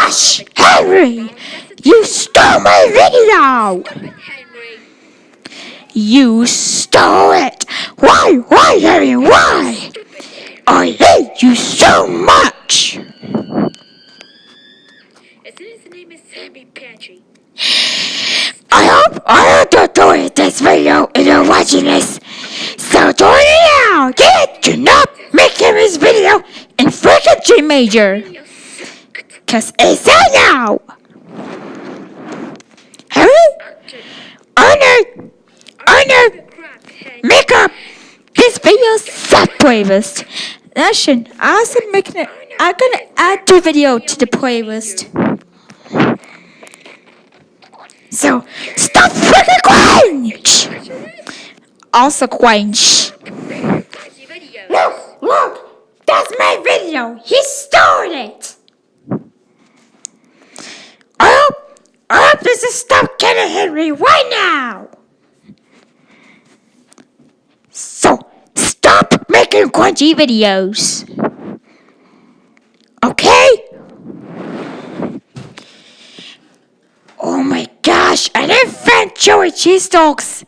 gosh, Henry! You stole my video! You stole it! Why, Henry, why? I hate you so much! His name is Pantree. I hope you're doing this video and you're watching this. So join me now! Do not make him his video in freaking G major! Cause it's out now! Hurry! Arnold! Make up this video sub playlist. I'm gonna add the video to the playlist. So stop freaking crying! Also crying. Look! That's my video! He stole it! I hope this is stop getting Henry right now! So, stop making crunchy videos! Okay? Oh my gosh, I didn't find Joey Cheese Dogs!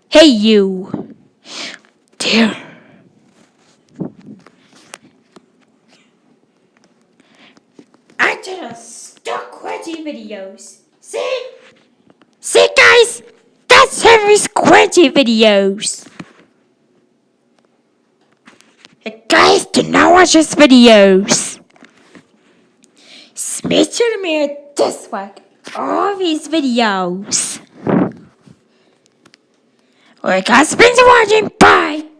Hey you! Dear. I just stuck crunchy videos. See? See guys? That's Henry's crunchy videos. Hey guys, do not watch his videos. Make sure to mirror dislike all these videos. Alright guys, thanks for watching. Bye.